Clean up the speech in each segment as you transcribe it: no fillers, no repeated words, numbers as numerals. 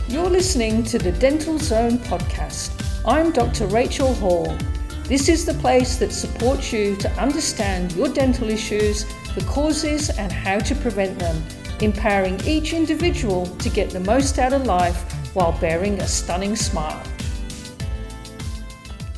You're listening to the Dental Zone podcast. I'm Dr. Rachel Hall. This is the place that supports you to understand your dental issues, the causes and how to prevent them, empowering each individual to get the most out of life while bearing a stunning smile.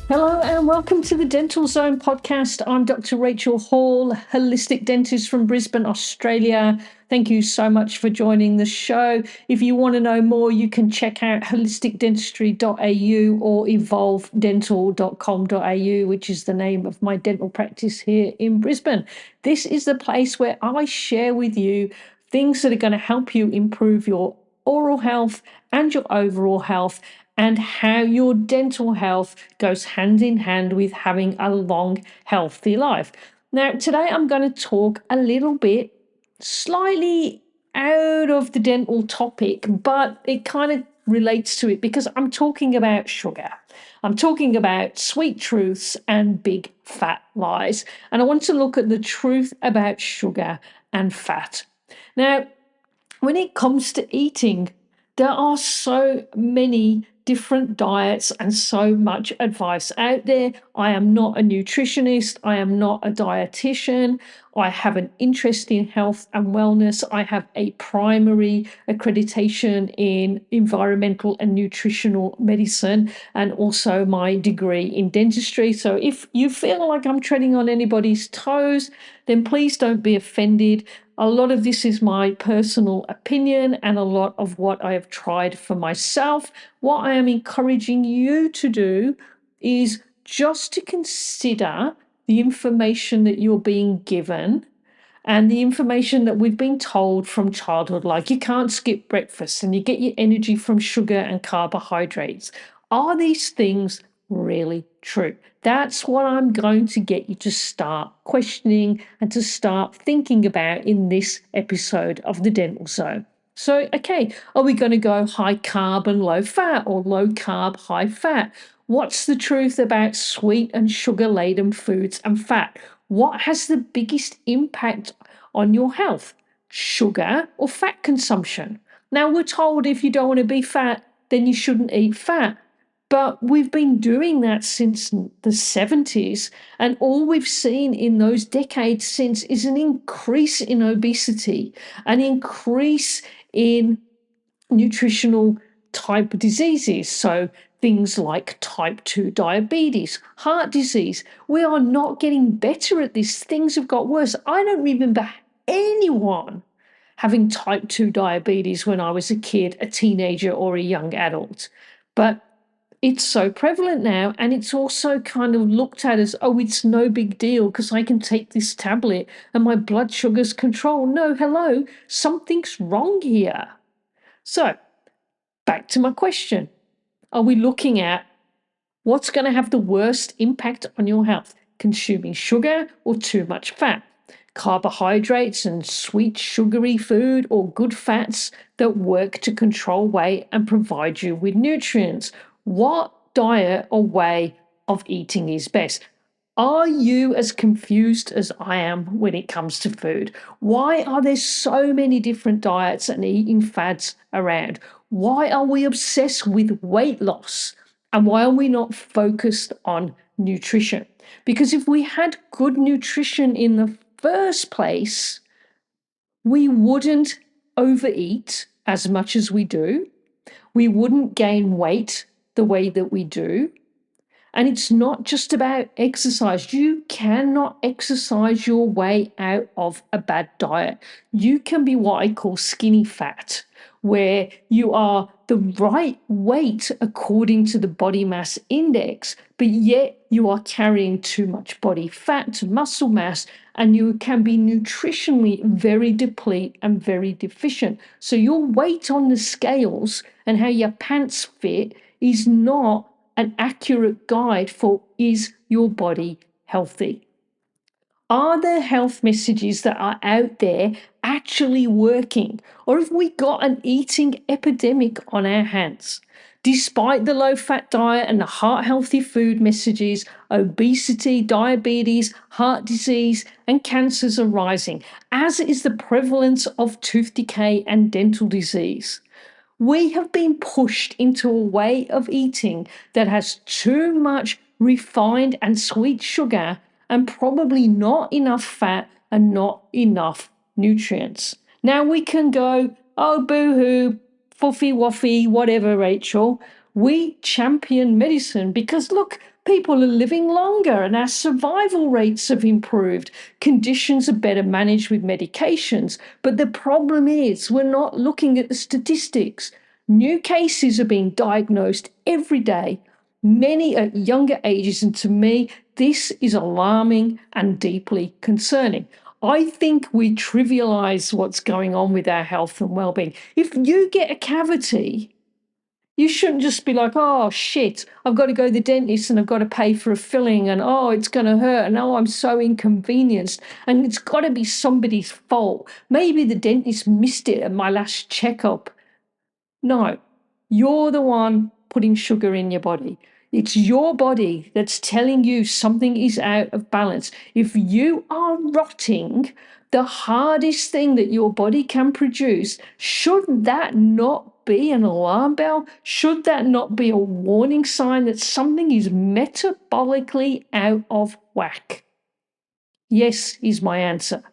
Hello and welcome to the Dental Zone podcast. I'm Dr. Rachel Hall, holistic dentist from Brisbane, Australia. Thank you so much for joining the show. If you want to know more, you can check out holisticdentistry.au or evolvedental.com.au, which is the name of my dental practice here in Brisbane. This is the place where I share with you things that are going to help you improve your oral health and your overall health, and how your dental health goes hand in hand with having a long, healthy life. Now, today I'm going to talk a little bit slightly out of the dental topic, but it kind of relates to it because I'm talking about sugar. I'm talking about sweet truths and big fat lies. And I want to look at the truth about sugar and fat. Now, when it comes to eating, there are so many different diets and so much advice out there. I am not a nutritionist. I am not a dietitian. I have an interest in health and wellness. I have a primary accreditation in environmental and nutritional medicine, and also my degree in dentistry. So if you feel like I'm treading on anybody's toes, then please don't be offended. A lot of this is my personal opinion and a lot of what I have tried for myself. What I am encouraging you to do is just to consider the information that you're being given and the information that we've been told from childhood, like you can't skip breakfast and you get your energy from sugar and carbohydrates. Are these things really true? That's what I'm going to get you to start questioning and to start thinking about in this episode of the Dental Zone. So, okay, are we going to go high carb and low fat, or low carb, high fat? What's the truth about sweet and sugar laden foods and fat? What has the biggest impact on your health? Sugar or fat consumption? Now, we're told if you don't want to be fat, then you shouldn't eat fat. But we've been doing that since the 70s, and all we've seen in those decades since is an increase in obesity, an increase in nutritional type diseases. So things like type 2 diabetes, heart disease. We are not getting better at this. Things have got worse. I don't remember anyone having type 2 diabetes when I was a kid, a teenager, or a young adult. But it's so prevalent now, and it's also kind of looked at as, oh, it's no big deal because I can take this tablet and my blood sugar's controlled. No, hello, something's wrong here. So, back to my question. Are we looking at what's going to have the worst impact on your health? Consuming sugar or too much fat? Carbohydrates and sweet sugary food, or good fats that work to control weight and provide you with nutrients? What diet or way of eating is best? Are you as confused as I am when it comes to food? Why are there so many different diets and eating fads around? Why are we obsessed with weight loss? And why are we not focused on nutrition? Because if we had good nutrition in the first place, we wouldn't overeat as much as we do. We wouldn't gain weight the way that we do. And it's not just about exercise. You cannot exercise your way out of a bad diet. You can be what I call skinny fat, where you are the right weight according to the body mass index, but yet you are carrying too much body fat to muscle mass, and you can be nutritionally very deplete and very deficient. So your weight on the scales and how your pants fit is not an accurate guide for, is your body healthy? Are there health messages that are out there actually working? Or have we got an eating epidemic on our hands? Despite the low-fat diet and the heart-healthy food messages, obesity, diabetes, heart disease, and cancers are rising, as is the prevalence of tooth decay and dental disease. We have been pushed into a way of eating that has too much refined and sweet sugar and probably not enough fat and not enough nutrients. Now we can go, oh, boo hoo, fuffy waffy, whatever, Rachel. We champion medicine because look, people are living longer and our survival rates have improved. Conditions are better managed with medications. But the problem is, we're not looking at the statistics. New cases are being diagnosed every day, many at younger ages. And to me, this is alarming and deeply concerning. I think we trivialize what's going on with our health and well-being. If you get a cavity, you shouldn't just be like, oh shit, I've got to go to the dentist and I've got to pay for a filling and oh, it's going to hurt and oh, I'm so inconvenienced and it's got to be somebody's fault. Maybe the dentist missed it at my last checkup. No, you're the one putting sugar in your body. It's your body that's telling you something is out of balance. If you are rotting, the hardest thing that your body can produce, should that not be an alarm bell? Should that not be a warning sign that something is metabolically out of whack? Yes, is my answer.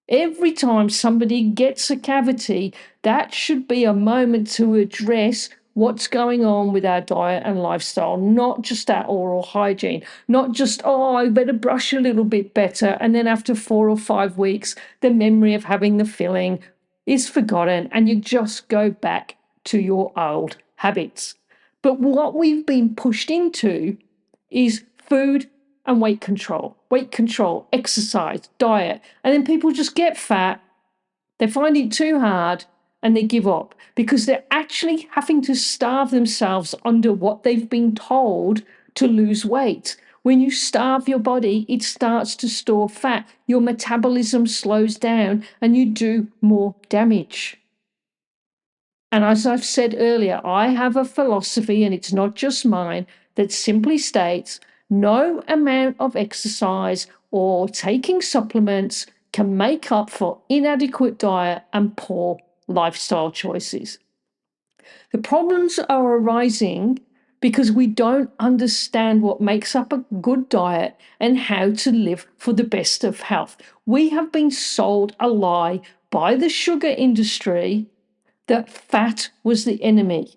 Every time somebody gets a cavity, that should be a moment to address what's going on with our diet and lifestyle, not just our oral hygiene, not just, oh, I better brush a little bit better. And then after 4 or 5 weeks, the memory of having the filling is forgotten and you just go back to your old habits. But what we've been pushed into is food and weight control, exercise, diet. And then people just get fat, they find it too hard, and they give up because they're actually having to starve themselves under what they've been told to lose weight. When you starve your body, it starts to store fat. Your metabolism slows down and you do more damage. And as I've said earlier, I have a philosophy, and it's not just mine, that simply states no amount of exercise or taking supplements can make up for inadequate diet and poor lifestyle choices. The problems are arising because we don't understand what makes up a good diet and how to live for the best of health. We have been sold a lie by the sugar industry that fat was the enemy.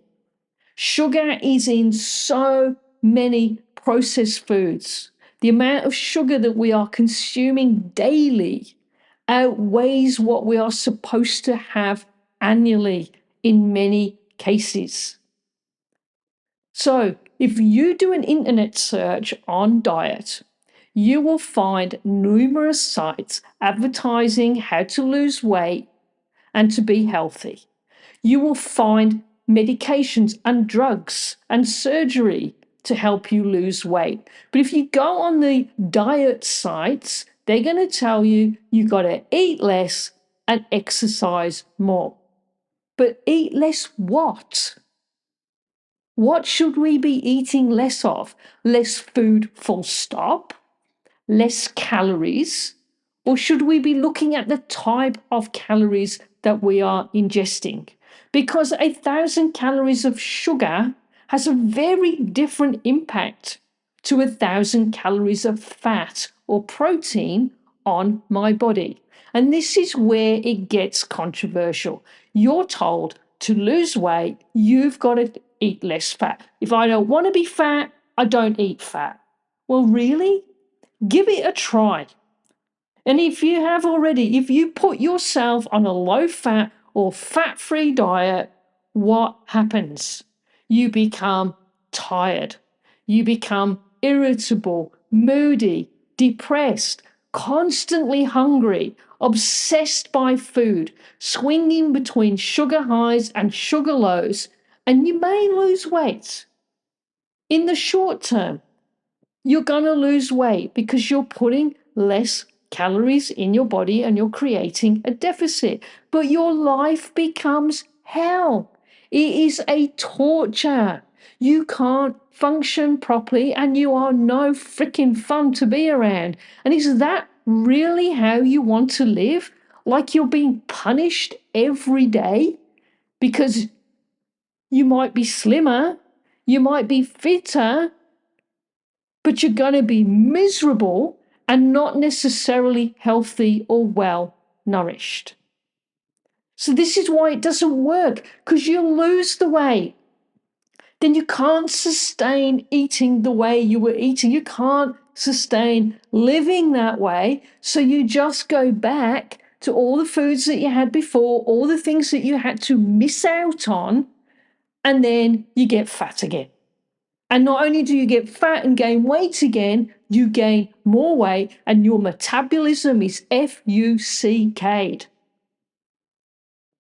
Sugar is in so many processed foods. The amount of sugar that we are consuming daily outweighs what we are supposed to have annually in many cases. So, if you do an internet search on diet, you will find numerous sites advertising how to lose weight and to be healthy. You will find medications and drugs and surgery to help you lose weight. But if you go on the diet sites, they're going to tell you you got to eat less and exercise more. But eat less what? What should we be eating less of? Less food, full stop? Less calories? Or should we be looking at the type of calories that we are ingesting? Because 1,000 calories of sugar has a very different impact to 1,000 calories of fat or protein on my body. And this is where it gets controversial. You're told to lose weight, you've got to eat less fat. If I don't want to be fat, I don't eat fat. Well, really? Give it a try. And if you have already, if you put yourself on a low fat or fat free diet, what happens? You become tired. You become irritable, moody, depressed, constantly hungry, obsessed by food, swinging between sugar highs and sugar lows, and you may lose weight. In the short term, you're going to lose weight because you're putting less calories in your body and you're creating a deficit. But your life becomes hell. It is a torture. You can't function properly and you are no freaking fun to be around. And is that really how you want to live? Like you're being punished every day because You might be slimmer, you might be fitter, but you're going to be miserable and not necessarily healthy or well nourished. So this is why it doesn't work, because you lose the weight. Then you can't sustain eating the way you were eating. You can't sustain living that way. So you just go back to all the foods that you had before, all the things that you had to miss out on, and then you get fat again. And not only do you get fat and gain weight again, you gain more weight and your metabolism is FUCK'd.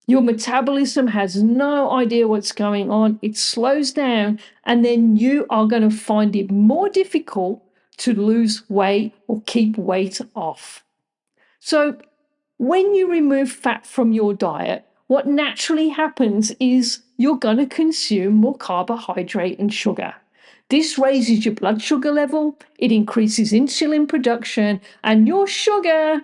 Your metabolism has no idea what's going on. It slows down, and then you are going to find it more difficult to lose weight or keep weight off. So when you remove fat from your diet, what naturally happens is you're going to consume more carbohydrate and sugar. This raises your blood sugar level, it increases insulin production, and your sugar,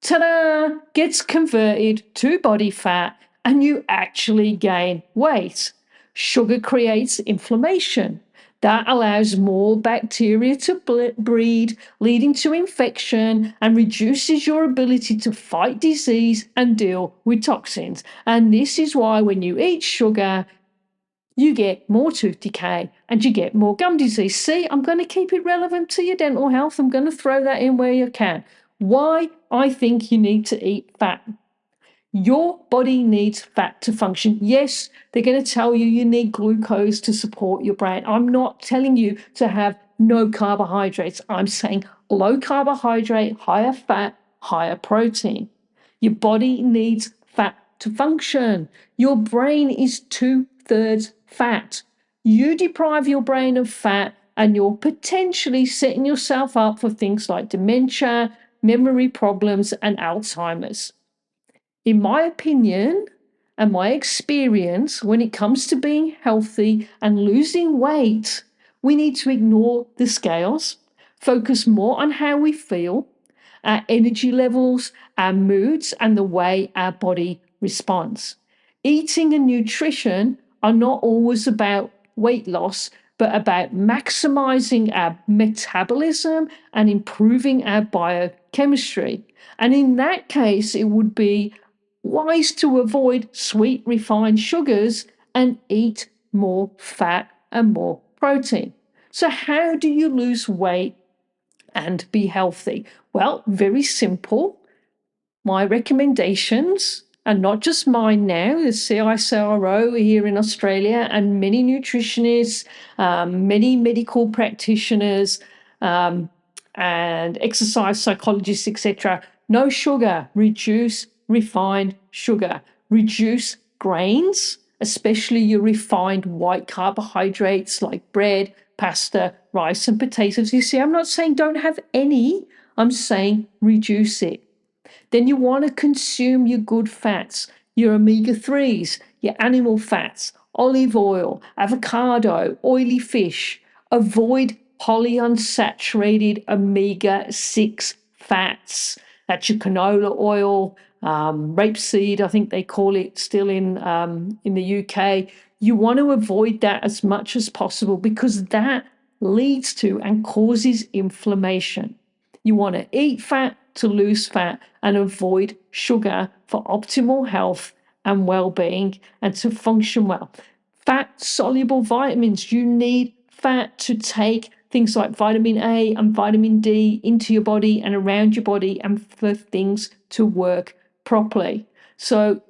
ta-da, gets converted to body fat, and you actually gain weight. Sugar creates inflammation. That allows more bacteria to breed, leading to infection, and reduces your ability to fight disease and deal with toxins. And this is why when you eat sugar, you get more tooth decay and you get more gum disease. See, I'm going to keep it relevant to your dental health. I'm going to throw that in where you can. Why I think you need to eat fat. Your body needs fat to function. Yes, they're going to tell you you need glucose to support your brain. I'm not telling you to have no carbohydrates. I'm saying low carbohydrate, higher fat, higher protein. Your body needs fat to function. Your brain is 2/3 fat. You deprive your brain of fat, and you're potentially setting yourself up for things like dementia, memory problems, and Alzheimer's. In my opinion and my experience, when it comes to being healthy and losing weight, we need to ignore the scales, focus more on how we feel, our energy levels, our moods, and the way our body responds. Eating and nutrition are not always about weight loss, but about maximizing our metabolism and improving our biochemistry. And in that case, it would be wise to avoid sweet refined sugars and eat more fat and more protein. So, how do you lose weight and be healthy? Well, very simple. My recommendations, and not just mine now, the CISRO here in Australia, and many nutritionists, many medical practitioners, and exercise psychologists, etc. No sugar, reduce refined sugar, reduce grains, especially your refined white carbohydrates like bread, pasta, rice, and potatoes. You see, I'm not saying don't have any, I'm saying reduce it. Then you want to consume your good fats, your omega-3s, your animal fats, olive oil, avocado, oily fish. Avoid polyunsaturated omega-6 fats. That's your canola oil, rapeseed, I think they call it still in the UK. You want to avoid that as much as possible because that leads to and causes inflammation. You want to eat fat to lose fat and avoid sugar for optimal health and well-being and to function well. Fat soluble vitamins, you need fat to take things like vitamin A and vitamin D into your body and around your body and for things to work properly. So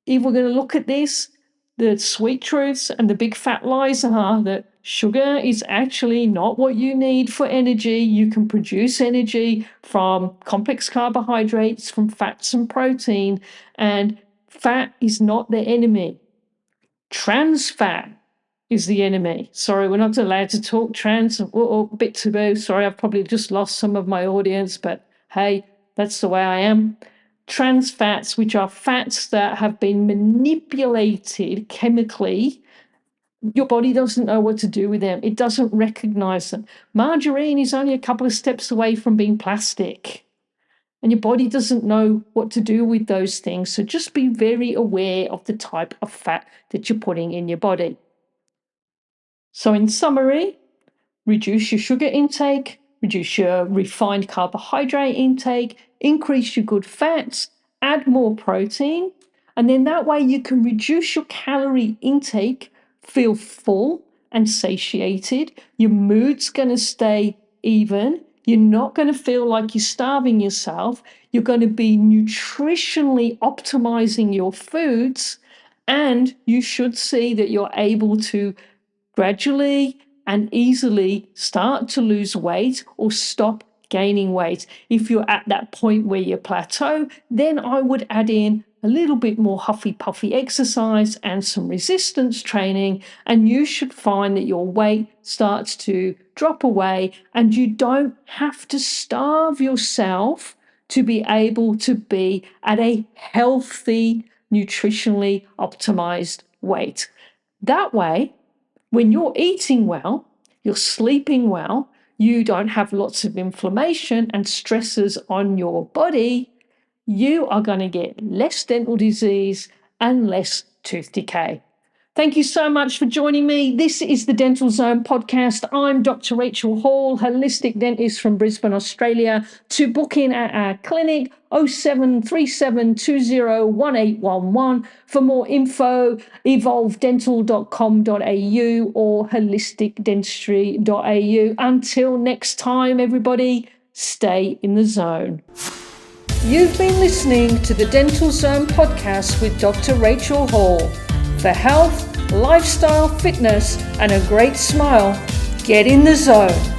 if we're going to look at this, the sweet truths and the big fat lies are that sugar is actually not what you need for energy. You can produce energy from complex carbohydrates, from fats and protein, and fat is not the enemy. Trans fat is the enemy. Sorry, we're not allowed to talk trans. Bit taboo. Sorry, I've probably just lost some of my audience, but hey, that's the way I am. Trans fats, which are fats that have been manipulated chemically, your body doesn't know what to do with them. It doesn't recognize them. Margarine is only a couple of steps away from being plastic. and your body doesn't know what to do with those things. So just be very aware of the type of fat that you're putting in your body. So in summary, reduce your sugar intake, reduce your refined carbohydrate intake, increase your good fats, add more protein, and then that way you can reduce your calorie intake, feel full and satiated. Your mood's going to stay even. You're not going to feel like you're starving yourself. You're going to be nutritionally optimizing your foods, and you should see that you're able to gradually and easily start to lose weight or stop gaining weight. If you're at that point where you plateau, then I would add in a little bit more huffy puffy exercise and some resistance training, and you should find that your weight starts to drop away and you don't have to starve yourself to be able to be at a healthy, nutritionally optimized weight. That way, when you're eating well, you're sleeping well, you don't have lots of inflammation and stresses on your body, you are going to get less dental disease and less tooth decay. Thank you so much for joining me. This is the Dental Zone podcast. I'm Dr. Rachel Hall, holistic dentist from Brisbane, Australia. To book in at our clinic, 0737201811. For more info, evolvedental.com.au or holisticdentistry.au. Until next time, everybody, stay in the zone. You've been listening to the Dental Zone podcast with Dr. Rachel Hall. For health, lifestyle, fitness, and a great smile, get in the zone.